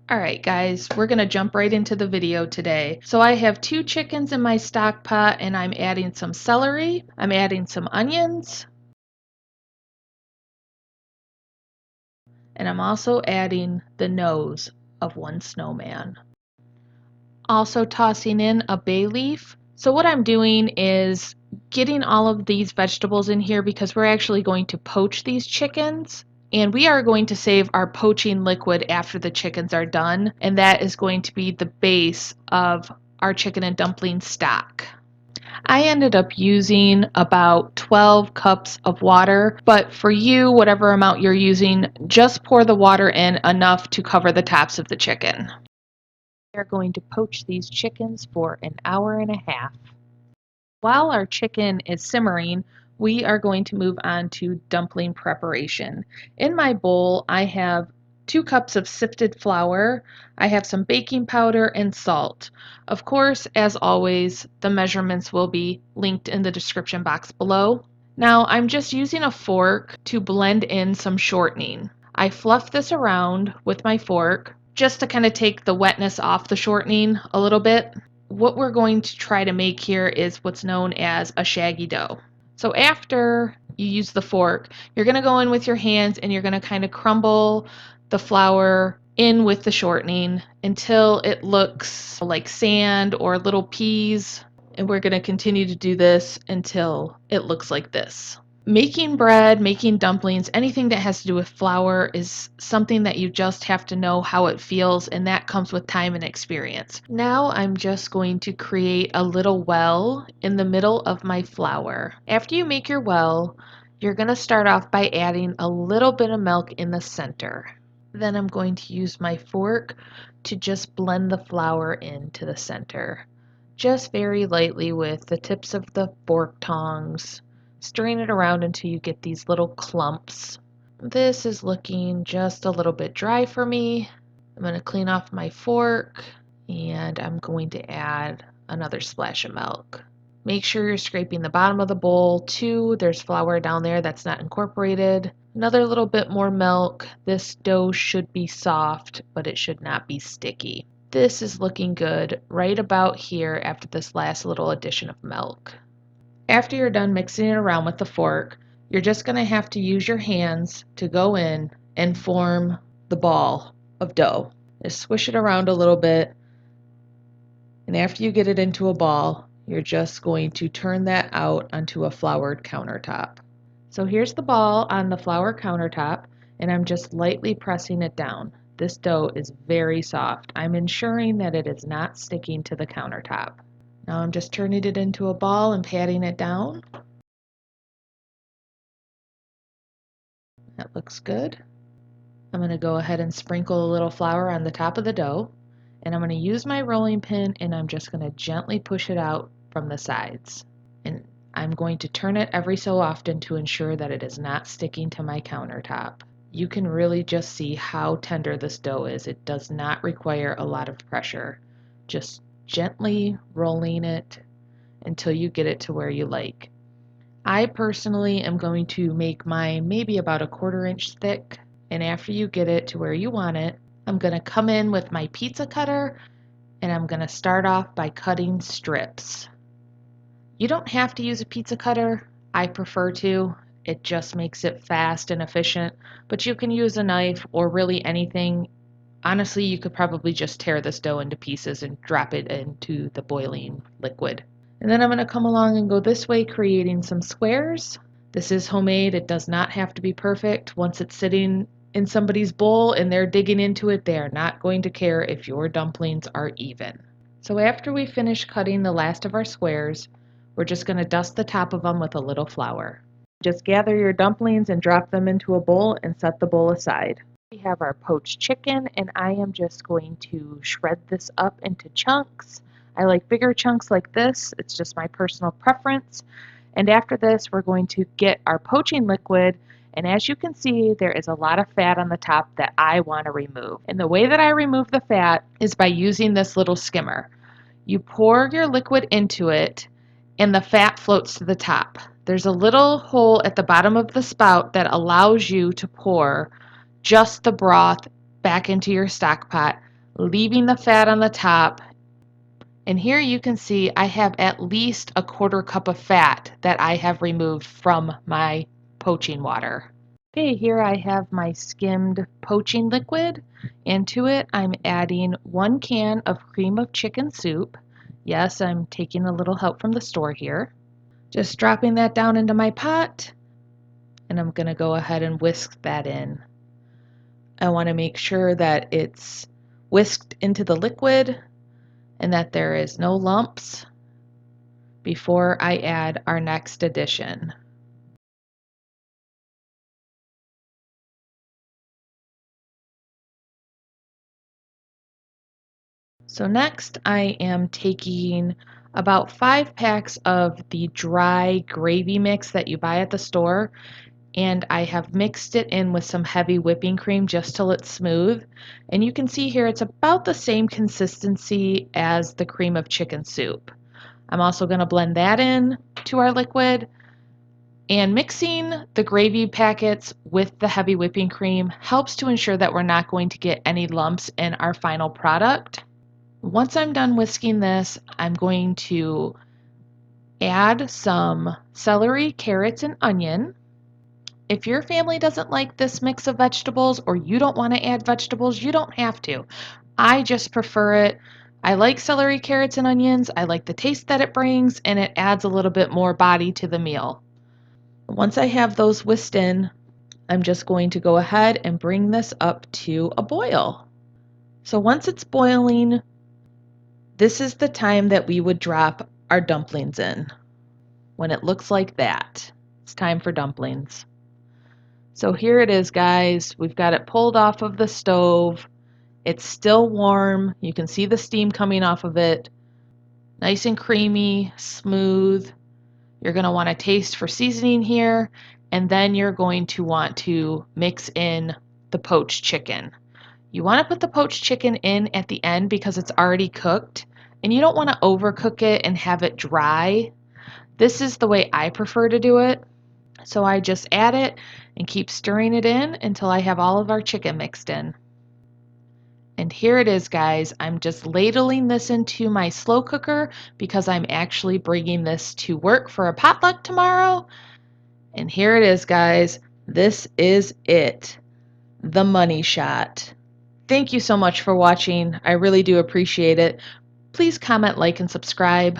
Alright guys, we're going to jump right into the video today. So I have 2 chickens in my stock pot and I'm adding some celery, I'm adding some onions, and I'm also adding the nose of one snowman. Also tossing in a bay leaf. So what I'm doing is getting all of these vegetables in here because we're actually going to poach these chickens. And we are going to save our poaching liquid after the chickens are done, and that is going to be the base of our chicken and dumpling stock. I ended up using about 12 cups of water, but for you, whatever amount you're using, just pour the water in enough to cover the tops of the chicken. We are going to poach these chickens for an hour and a half. While our chicken is simmering, we are going to move on to dumpling preparation. In my bowl, I have 2 cups of sifted flour, I have some baking powder and salt. Of course, as always, the measurements will be linked in the description box below. Now, I'm just using a fork to blend in some shortening. I fluff this around with my fork just to kind of take the wetness off the shortening a little bit. What we're going to try to make here is what's known as a shaggy dough. So after you use the fork, you're going to go in with your hands and you're going to kind of crumble the flour in with the shortening until it looks like sand or little peas. And we're going to continue to do this until it looks like this. Making bread, making dumplings, anything that has to do with flour is something that you just have to know how it feels, and that comes with time and experience. Now I'm just going to create a little well in the middle of my flour. After you make your well, you're going to start off by adding a little bit of milk in the center. Then I'm going to use my fork to just blend the flour into the center. Just very lightly with the tips of the fork tongs. Stirring it around until you get these little clumps. This is looking just a little bit dry for me. I'm going to clean off my fork and I'm going to add another splash of milk. Make sure you're scraping the bottom of the bowl too. There's flour down there that's not incorporated. Another little bit more milk. This dough should be soft, but it should not be sticky. This is looking good right about here after this last little addition of milk. After you're done mixing it around with the fork, you're just going to have to use your hands to go in and form the ball of dough. Just swish it around a little bit, and after you get it into a ball, you're just going to turn that out onto a floured countertop. So here's the ball on the flour countertop, and I'm just lightly pressing it down. This dough is very soft. I'm ensuring that it is not sticking to the countertop. Now I'm just turning it into a ball and patting it down. That looks good. I'm going to go ahead and sprinkle a little flour on the top of the dough, and I'm going to use my rolling pin and I'm just going to gently push it out from the sides. And I'm going to turn it every so often to ensure that it is not sticking to my countertop. You can really just see how tender this dough is. It does not require a lot of pressure. Just gently rolling it until you get it to where you like. I personally am going to make mine maybe about a 1/4 inch thick, and after you get it to where you want it, I'm going to come in with my pizza cutter and I'm going to start off by cutting strips. You don't have to use a pizza cutter. I prefer to. It just makes it fast and efficient, but you can use a knife or really anything. Honestly, you could probably just tear this dough into pieces and drop it into the boiling liquid. And then I'm going to come along and go this way, creating some squares. This is homemade. It does not have to be perfect. Once it's sitting in somebody's bowl and they're digging into it, they are not going to care if your dumplings are even. So after we finish cutting the last of our squares, we're just going to dust the top of them with a little flour. Just gather your dumplings and drop them into a bowl and set the bowl aside. We have our poached chicken, and I am just going to shred this up into chunks. I like bigger chunks like this. It's just my personal preference. And after this, we're going to get our poaching liquid. And as you can see, there is a lot of fat on the top that I want to remove. And the way that I remove the fat is by using this little skimmer. You pour your liquid into it, and the fat floats to the top. There's a little hole at the bottom of the spout that allows you to pour just the broth back into your stock pot leaving the fat on the top. And here you can see I have at least a 1/4 cup of fat that I have removed from my poaching water. Okay, here I have my skimmed poaching liquid. Into it, I'm adding 1 can of cream of chicken soup. Yes, I'm taking a little help from the store here. Just dropping that down into my pot, and I'm going to go ahead and whisk that in. I want to make sure that it's whisked into the liquid and that there is no lumps before I add our next addition. So next I am taking about 5 packs of the dry gravy mix that you buy at the store, and I have mixed it in with some heavy whipping cream just till it's smooth. And you can see here it's about the same consistency as the cream of chicken soup. I'm also going to blend that in to our liquid. And mixing the gravy packets with the heavy whipping cream helps to ensure that we're not going to get any lumps in our final product. Once I'm done whisking this, I'm going to add some celery, carrots, and onion. If your family doesn't like this mix of vegetables or you don't want to add vegetables, you don't have to. I just prefer it. I like celery, carrots, and onions. I like the taste that it brings, and it adds a little bit more body to the meal. Once I have those whisked in, I'm just going to go ahead and bring this up to a boil. So once it's boiling, this is the time that we would drop our dumplings in. When it looks like that, it's time for dumplings. So here it is, guys. We've got it pulled off of the stove. It's still warm. You can see the steam coming off of it. Nice and creamy, smooth. You're going to want to taste for seasoning here, and then you're going to want to mix in the poached chicken. You want to put the poached chicken in at the end because it's already cooked, and you don't want to overcook it and have it dry. This is the way I prefer to do it. So I just add it and keep stirring it in until I have all of our chicken mixed in. And here it is, guys. I'm just ladling this into my slow cooker because I'm actually bringing this to work for a potluck tomorrow. And here it is, guys. This is it. The money shot. Thank you so much for watching. I really do appreciate it. Please comment, like, and subscribe.